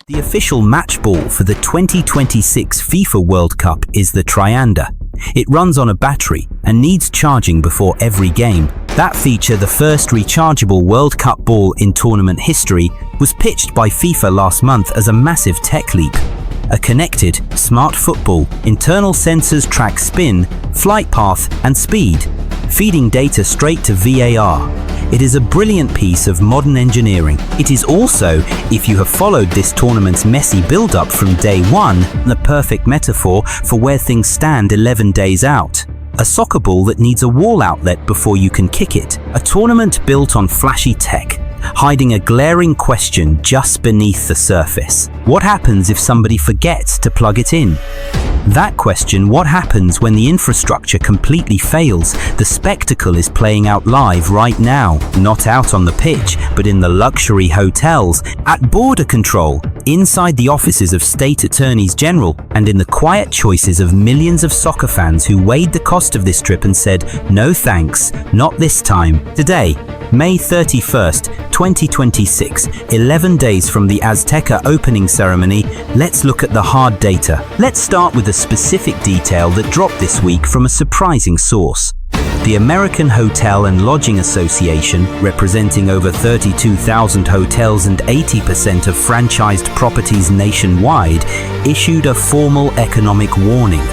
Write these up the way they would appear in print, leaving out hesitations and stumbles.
The official match ball for the 2026 FIFA World Cup is the Trianda. It runs on a battery and needs charging before every game. That feature, the first rechargeable World Cup ball in tournament history, was pitched by FIFA last month as a massive tech leap. A connected, smart football, internal sensors track spin, flight path and speed, feeding data straight to VAR. It is a brilliant piece of modern engineering. It is also, if you have followed this tournament's messy build-up from day one, the perfect metaphor for where things stand 11 days out. A soccer ball that needs a wall outlet before you can kick it. A tournament built on flashy tech, hiding a glaring question just beneath the surface. What happens if somebody forgets to plug it in? That question, what happens when the infrastructure completely fails? The spectacle is playing out live right now, not out on the pitch, but in the luxury hotels, at border control, inside the offices of state attorneys general, and in the quiet choices of millions of soccer fans who weighed the cost of this trip and said, no thanks, not this time. Today, May 31st, 2026, 11 days from the Azteca opening ceremony, let's look at the hard data. Let's start with a specific detail that dropped this week from a surprising source. The American Hotel and Lodging Association, representing over 32,000 hotels and 80% of franchised properties nationwide, issued a formal economic warning.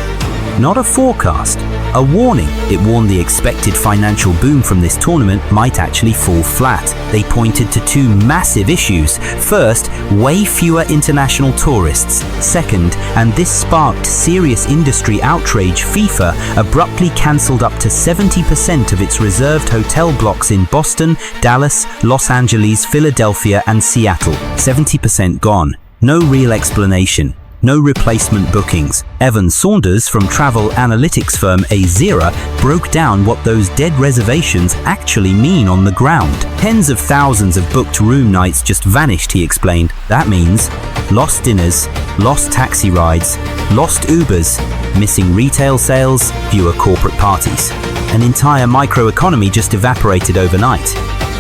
Not a forecast, a warning. It warned the expected financial boom from this tournament might actually fall flat. They pointed to two massive issues. First, way fewer international tourists. Second, and this sparked serious industry outrage, FIFA abruptly cancelled up to 70% of its reserved hotel blocks in Boston, Dallas, Los Angeles, Philadelphia and Seattle. 70% gone. No real explanation. No replacement bookings. Evan Saunders from travel analytics firm Azera broke down what those dead reservations actually mean on the ground. Tens of thousands of booked room nights just vanished, he explained. That means lost dinners, lost taxi rides, lost Ubers, missing retail sales, fewer corporate parties. An entire microeconomy just evaporated overnight.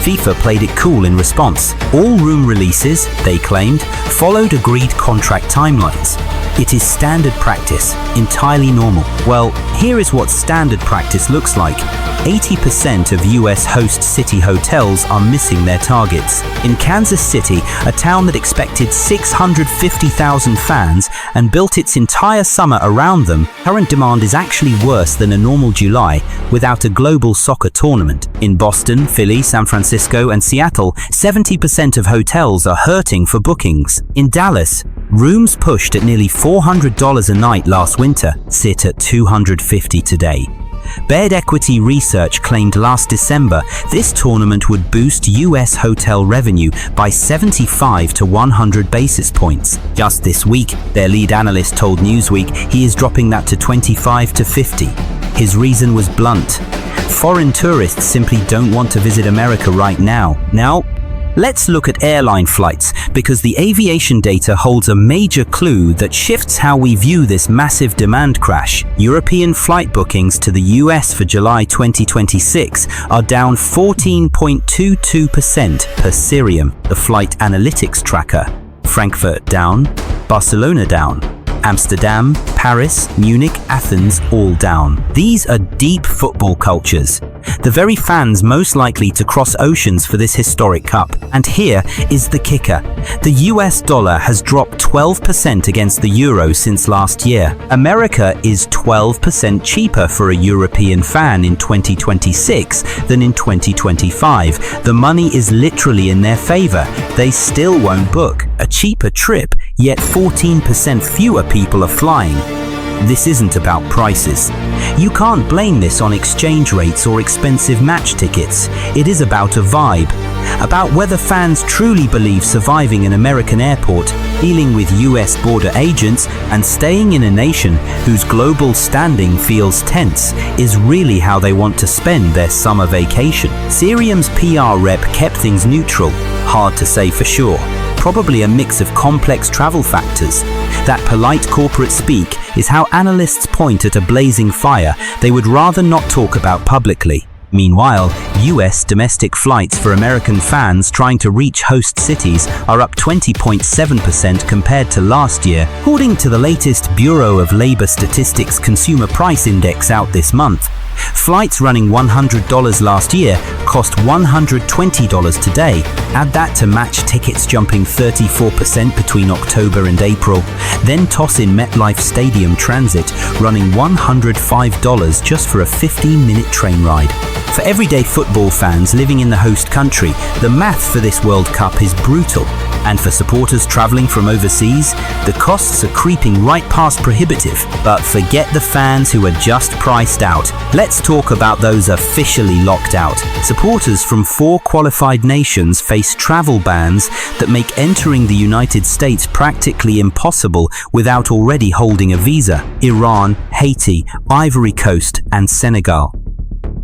FIFA played it cool in response. All room releases, they claimed, followed agreed contract timelines. It is standard practice, entirely normal. Well, here is what standard practice looks like. 80% of US host city hotels are missing their targets. In Kansas City, a town that expected 650,000 fans and built its entire summer around them, current demand is actually worse than a normal July without a global soccer tournament. In Boston, Philly, San Francisco and Seattle, 70% of hotels are hurting for bookings. In Dallas, rooms pushed at nearly $400 a night last winter sit at $250 today. Bed Equity Research claimed last December this tournament would boost US hotel revenue by 75 to 100 basis points. Just this week, their lead analyst told Newsweek he is dropping that to 25 to 50. His reason was blunt. Foreign tourists simply don't want to visit America right now. Now, let's look at airline flights, because the aviation data holds a major clue that shifts how we view this massive demand crash. European flight bookings to the US for July 2026 are down 14.22% per Cirium, the flight analytics tracker. Frankfurt down, Barcelona down, Amsterdam, Paris, Munich, Athens, all down. These are deep football cultures, the very fans most likely to cross oceans for this historic cup. And here is the kicker. The US dollar has dropped 12% against the euro since last year. America is 12% cheaper for a European fan in 2026 than in 2025. The money is literally in their favor. They still won't book a cheaper trip, yet 14% fewer people are flying. This isn't about prices. You can't blame this on exchange rates or expensive match tickets. It is about a vibe, about whether fans truly believe surviving an American airport, dealing with US border agents, and staying in a nation whose global standing feels tense is really how they want to spend their summer vacation. Cirium's PR rep kept things neutral. Hard to say for sure. Probably a mix of complex travel factors. That polite corporate speak is how analysts point at a blazing fire they would rather not talk about publicly. Meanwhile, US domestic flights for American fans trying to reach host cities are up 20.7% compared to last year, according to the latest Bureau of Labor Statistics Consumer Price Index out this month. Flights running $100 last year cost $120 today. Add that to match tickets jumping 34% between October and April. Then toss in MetLife Stadium transit running $105 just for a 15-minute train ride. For everyday football fans living in the host country, the math for this World Cup is brutal. And for supporters traveling from overseas, the costs are creeping right past prohibitive. But forget the fans who are just priced out. Let's talk about those officially locked out. Supporters from 4 qualified nations face travel bans that make entering the United States practically impossible without already holding a visa: Iran, Haiti, Ivory Coast, and Senegal.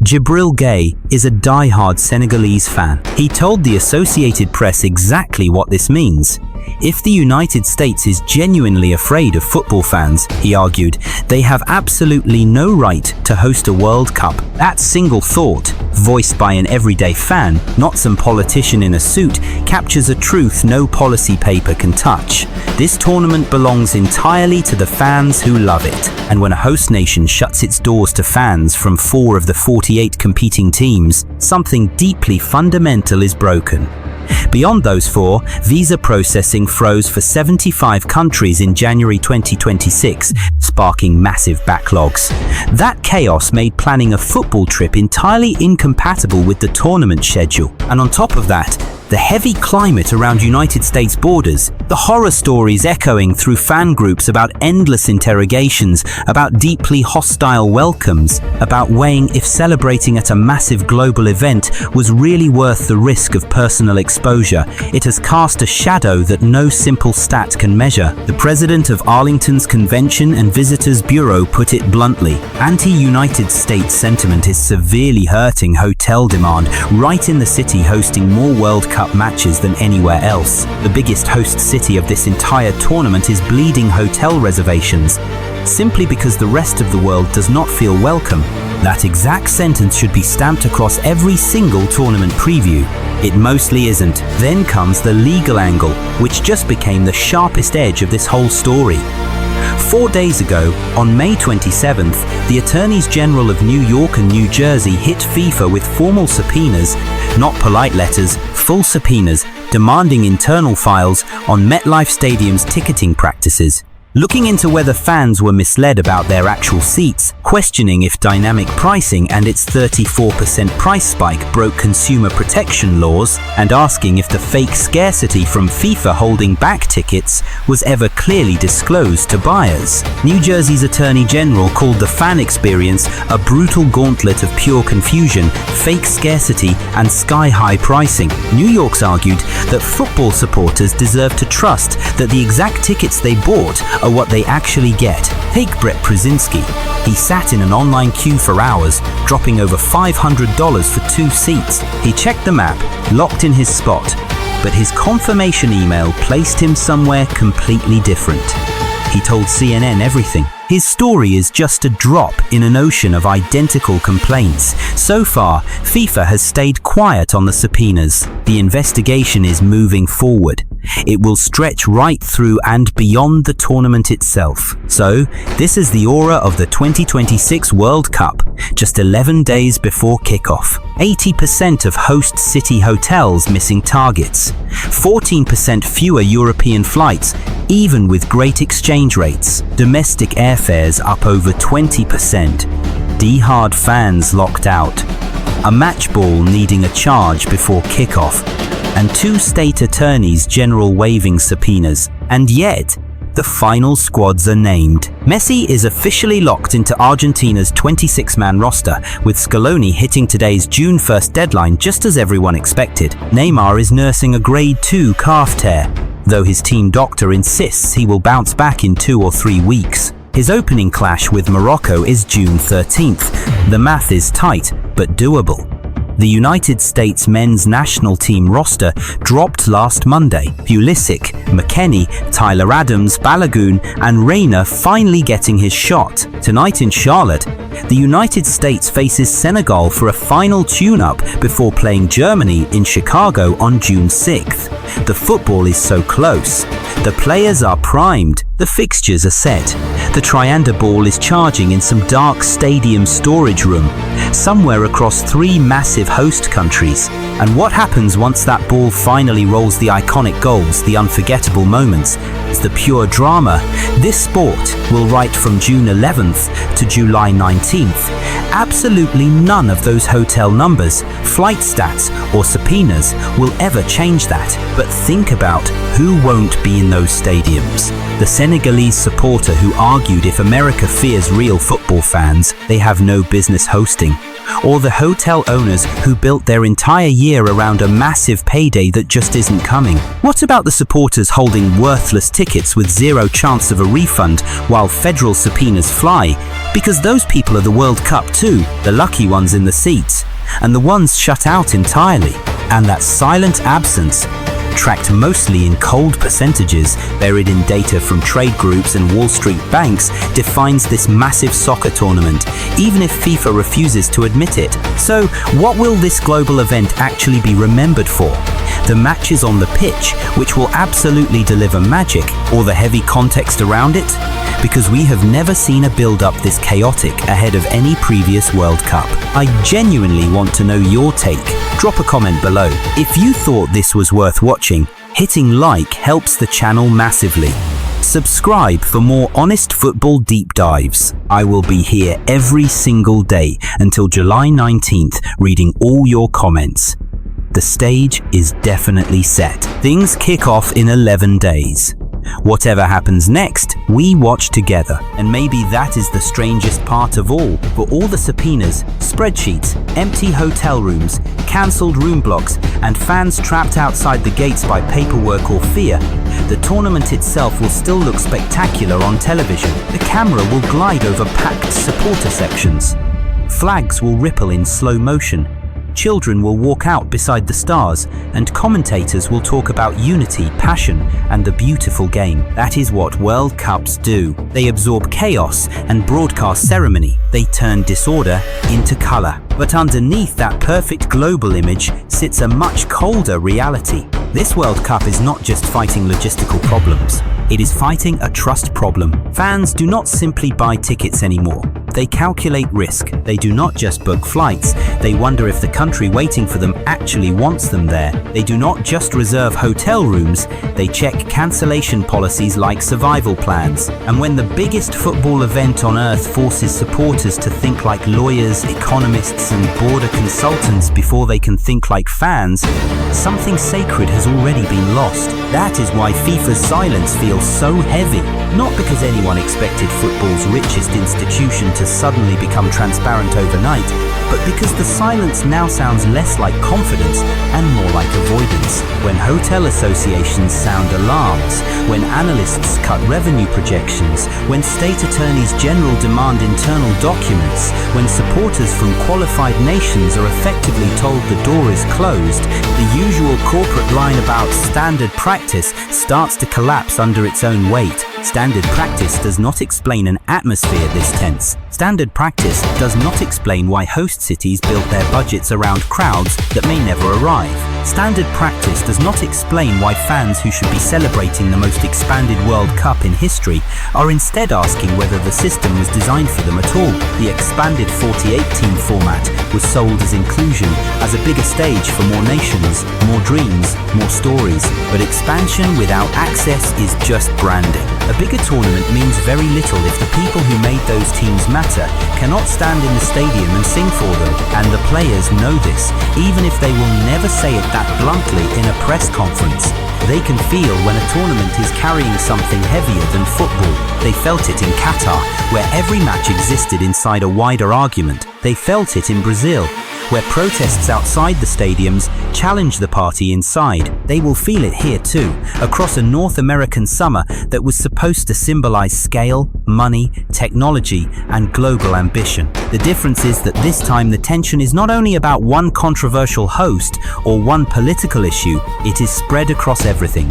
Jibril Gay is a die-hard Senegalese fan. He told the Associated Press exactly what this means. If the United States is genuinely afraid of football fans, he argued, they have absolutely no right to host a World Cup. That single thought, voiced by an everyday fan, not some politician in a suit, captures a truth no policy paper can touch. This tournament belongs entirely to the fans who love it. And when a host nation shuts its doors to fans from 4 of the 48 competing teams, something deeply fundamental is broken. Beyond those 4, visa processing froze for 75 countries in January 2026, sparking massive backlogs. That chaos made planning a football trip entirely incompatible with the tournament schedule. And on top of that, the heavy climate around United States borders, the horror stories echoing through fan groups about endless interrogations, about deeply hostile welcomes, about weighing if celebrating at a massive global event was really worth the risk of personal exposure. It has cast a shadow that no simple stat can measure. The president of Arlington's Convention and Visitors Bureau put it bluntly: anti-United States sentiment is severely hurting hotel demand right in the city hosting more World Cup matches than anywhere else. The biggest host city of this entire tournament is bleeding hotel reservations, simply because the rest of the world does not feel welcome. That exact sentence should be stamped across every single tournament preview. It mostly isn't. Then comes the legal angle, which just became the sharpest edge of this whole story. 4 days ago, on May 27th, the Attorneys General of New York and New Jersey hit FIFA with formal subpoenas, not polite letters, full subpoenas, demanding internal files on MetLife Stadium's ticketing practices. Looking into whether fans were misled about their actual seats, questioning if dynamic pricing and its 34% price spike broke consumer protection laws, and asking if the fake scarcity from FIFA holding back tickets was ever clearly disclosed to buyers. New Jersey's Attorney General called the fan experience a brutal gauntlet of pure confusion, fake scarcity, and sky-high pricing. New York's argued that football supporters deserve to trust that the exact tickets they bought are what they actually get. Take Brett Brzezinski. He sat in an online queue for hours, dropping over $500 for 2 seats. He checked the map, locked in his spot, but his confirmation email placed him somewhere completely different. He told CNN everything. His story is just a drop in an ocean of identical complaints. So far, FIFA has stayed quiet on the subpoenas. The investigation is moving forward. It will stretch right through and beyond the tournament itself. So, this is the aura of the 2026 World Cup, just 11 days before kickoff. 80% of host city hotels missing targets. 14% fewer European flights, even with great exchange rates. Domestic airfares up over 20%. Die-hard fans locked out. A match ball needing a charge before kickoff. And 2 state attorneys general waiving subpoenas. And yet, the final squads are named. Messi is officially locked into Argentina's 26-man roster, with Scaloni hitting today's June 1st deadline just as everyone expected. Neymar is nursing a grade 2 calf tear, though his team doctor insists he will bounce back in 2 or 3 weeks. His opening clash with Morocco is June 13th. The math is tight, but doable. The United States men's national team roster dropped last Monday. Pulisic, McKennie, Tyler Adams, Balogun, and Reina finally getting his shot. Tonight in Charlotte, The United States faces Senegal for a final tune-up before playing Germany in Chicago on June 6th. The football is so close. The players are primed, the fixtures are set. The Trianda ball is charging in some dark stadium storage room, somewhere across 3 massive host countries. And what happens once that ball finally rolls the iconic goals, the unforgettable moments? It's the pure drama. This sport will write from June 11th to July 19th. Absolutely none of those hotel numbers, flight stats, or subpoenas will ever change that. But think about who won't be in those stadiums. The Senegalese supporter who argued if America fears real football fans, they have no business hosting. Or the hotel owners who built their entire year around a massive payday that just isn't coming. What about the supporters holding worthless tickets with zero chance of a refund while federal subpoenas fly? Because those people are the World Cup too, the lucky ones in the seats, and the ones shut out entirely. And that silent absence, tracked mostly in cold percentages, buried in data from trade groups and Wall Street banks, defines this massive soccer tournament, even if FIFA refuses to admit it. So, what will this global event actually be remembered for? The matches on the pitch, which will absolutely deliver magic, or the heavy context around it? Because we have never seen a build-up this chaotic ahead of any previous World Cup. I genuinely want to know your take. Drop a comment below. If you thought this was worth watching, hitting like helps the channel massively. Subscribe for more honest football deep dives. I will be here every single day until July 19th, reading all your comments. The stage is definitely set. Things kick off in 11 days. Whatever happens next, we watch together. And maybe that is the strangest part of all. For all the subpoenas, spreadsheets, empty hotel rooms, cancelled room blocks, and fans trapped outside the gates by paperwork or fear, the tournament itself will still look spectacular on television. The camera will glide over packed supporter sections. Flags will ripple in slow motion. Children will walk out beside the stars, and commentators will talk about unity, passion, and the beautiful game. That is what World Cups do. They absorb chaos and broadcast ceremony. They turn disorder into color. But underneath that perfect global image sits a much colder reality. This World Cup is not just fighting logistical problems. It is fighting a trust problem. Fans do not simply buy tickets anymore. They calculate risk. They do not just book flights. They wonder if the country waiting for them actually wants them there. They do not just reserve hotel rooms. They check cancellation policies like survival plans. And when the biggest football event on earth forces supporters to think like lawyers, economists, and border consultants before they can think like fans, something sacred has already been lost. That is why FIFA's silence feels so heavy. Not because anyone expected football's richest institution to suddenly become transparent overnight, but because the silence now sounds less like confidence and more like avoidance. When hotel associations sound alarms, when analysts cut revenue projections, when state attorneys general demand internal documents, when supporters from qualified nations are effectively told the door is closed, the usual corporate line about standard practice starts to collapse under its own weight. Standard practice does not explain an atmosphere this tense. Standard practice does not explain why host cities built their budgets around crowds that may never arrive. Standard practice does not explain why fans who should be celebrating the most expanded World Cup in history are instead asking whether the system was designed for them at all. The expanded 48-team format was sold as inclusion, as a bigger stage for more nations, more dreams, more stories. But expansion without access is just branding. A bigger tournament means very little if the people who made those teams matter cannot stand in the stadium and sing for them. And the players know this, even if they will never say it that bluntly in a press conference. They can feel when a tournament is carrying something heavier than football. They felt it in Qatar, where every match existed inside a wider argument. They felt it in Brazil, where protests outside the stadiums challenge the party inside. They will feel it here too, across a North American summer that was supposed to symbolize scale, money, technology, and global ambition. The difference is that this time the tension is not only about one controversial host or one political issue, it is spread across everything.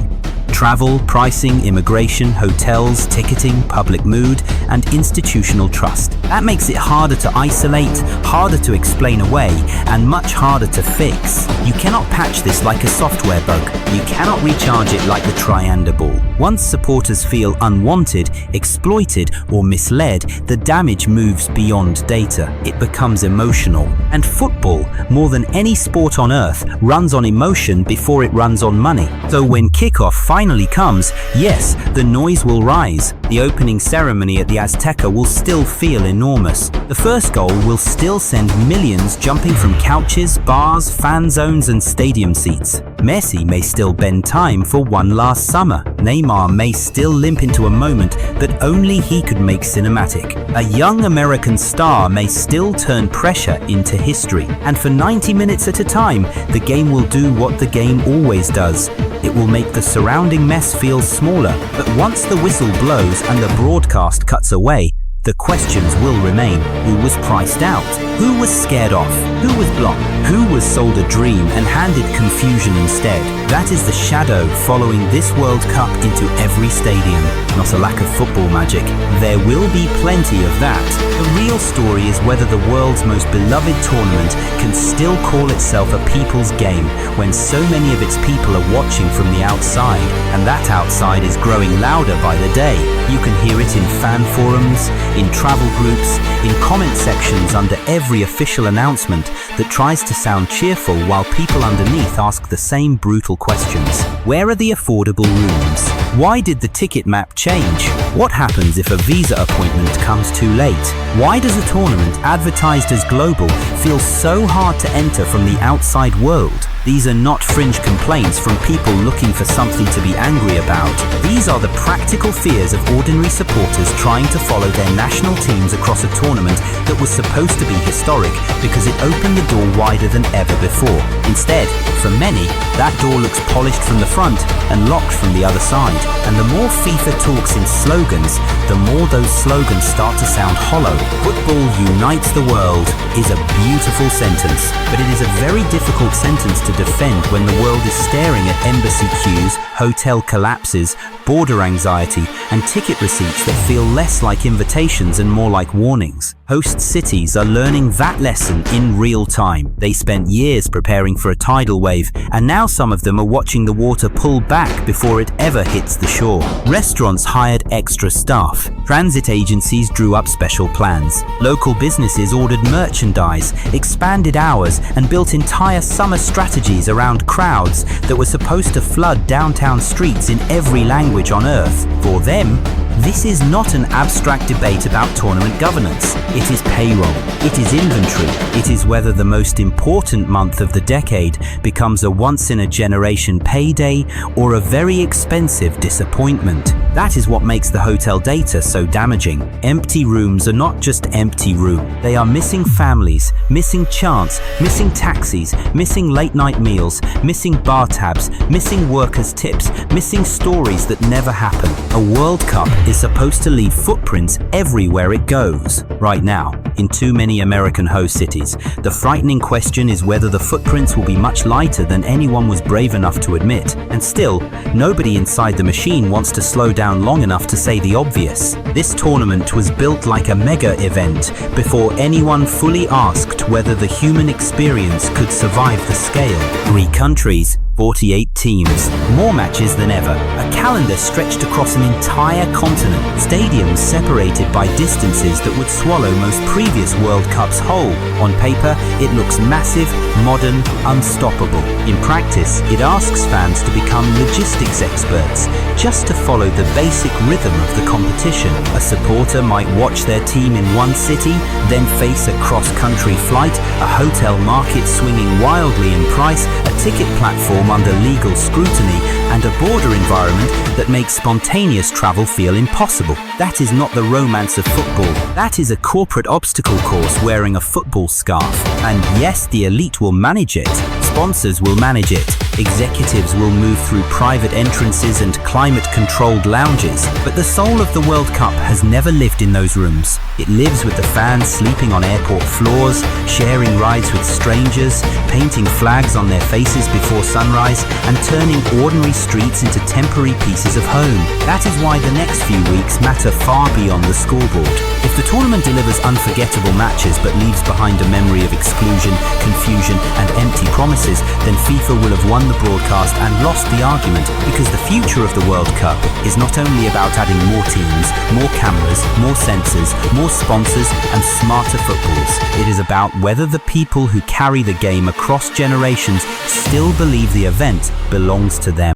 Travel, pricing, immigration, hotels, ticketing, public mood, and institutional trust. That makes it harder to isolate, harder to explain away, and much harder to fix. You cannot patch this like a software bug. You cannot recharge it like the Trianda ball. Once supporters feel unwanted, exploited, or misled, the damage moves beyond data. It becomes emotional. And football, more than any sport on earth, runs on emotion before it runs on money. So when kickoff finally comes, yes, the noise will rise. The opening ceremony at the Azteca will still feel enormous. The first goal will still send millions jumping from couches, bars, fan zones, and stadium seats. Messi may still bend time for one last summer. Neymar may still limp into a moment that only he could make cinematic. A young American star may still turn pressure into history. And for 90 minutes at a time, the game will do what the game always does. It will make the surrounding mess feel smaller. But once the whistle blows and the broadcast cuts away, the questions will remain. Who was priced out? Who was scared off? Who was blocked? Who was sold a dream and handed confusion instead? That is the shadow following this World Cup into every stadium. Not a lack of football magic. There will be plenty of that. The real story is whether the world's most beloved tournament can still call itself a people's game when so many of its people are watching from the outside, and that outside is growing louder by the day. You can hear it in fan forums, in travel groups, in comment sections under every official announcement that tries to sound cheerful while people underneath ask the same brutal questions. Where are the affordable rooms? Why did the ticket map change? What happens if a visa appointment comes too late? Why does a tournament advertised as global feel so hard to enter from the outside world? These are not fringe complaints from people looking for something to be angry about. These are the practical fears of ordinary supporters trying to follow their national teams across a tournament that was supposed to be historic because it opened the door wider than ever before. Instead, for many, that door looks polished from the front and locked from the other side. And the more FIFA talks in slogans, the more those slogans start to sound hollow. Football unites the world is a beautiful sentence, but it is a very difficult sentence to defend when the world is staring at embassy queues, hotel collapses, border anxiety, and ticket receipts that feel less like invitations and more like warnings. Host cities are learning that lesson in real time. They spent years preparing for a tidal wave, and now some of them are watching the water pull back before it ever hits the shore. Restaurants hired extra staff. Transit agencies drew up special plans. Local businesses ordered merchandise, expanded hours, and built entire summer strategies around crowds that were supposed to flood downtown streets in every language on earth. For them, this is not an abstract debate about tournament governance. It is payroll. It is inventory. It is whether the most important month of the decade becomes a once-in-a-generation payday or a very expensive disappointment. That is what makes the hotel data so damaging. Empty rooms are not just empty rooms. They are missing families, missing chants, missing taxis, missing late-night meals, missing bar tabs, missing workers' tips, missing stories that never happen. A World Cup is supposed to leave footprints everywhere it goes. Right now, in too many American host cities, the frightening question is whether the footprints will be much lighter than anyone was brave enough to admit. And still, nobody inside the machine wants to slow down long enough to say the obvious. This tournament was built like a mega event before anyone fully asked whether the human experience could survive the scale. 3 countries, 48 teams, more matches than ever, a calendar stretched across an entire continent, stadiums separated by distances that would swallow most previous World Cups whole. On paper, it looks massive, modern, unstoppable. In practice, it asks fans to become logistics experts, just to follow the basic rhythm of the competition. A supporter might watch their team in one city, then face a cross-country flight, a hotel market swinging wildly in price, a ticket platform under legal scrutiny, and a border environment that makes spontaneous travel feel impossible. That is not the romance of football. That is a corporate obstacle course wearing a football scarf. And yes, the elite will manage it. Sponsors will manage it. Executives will move through private entrances and climate-controlled lounges, but the soul of the World Cup has never lived in those rooms. It lives with the fans sleeping on airport floors, sharing rides with strangers, painting flags on their faces before sunrise, and turning ordinary streets into temporary pieces of home. That is why the next few weeks matter far beyond the scoreboard. If the tournament delivers unforgettable matches but leaves behind a memory of exclusion, confusion, and empty promises, then FIFA will have won the broadcast and lost the argument, because the future of the World Cup is not only about adding more teams, more cameras, more sensors, more sponsors, and smarter footballs. It is about whether the people who carry the game across generations still believe the event belongs to them.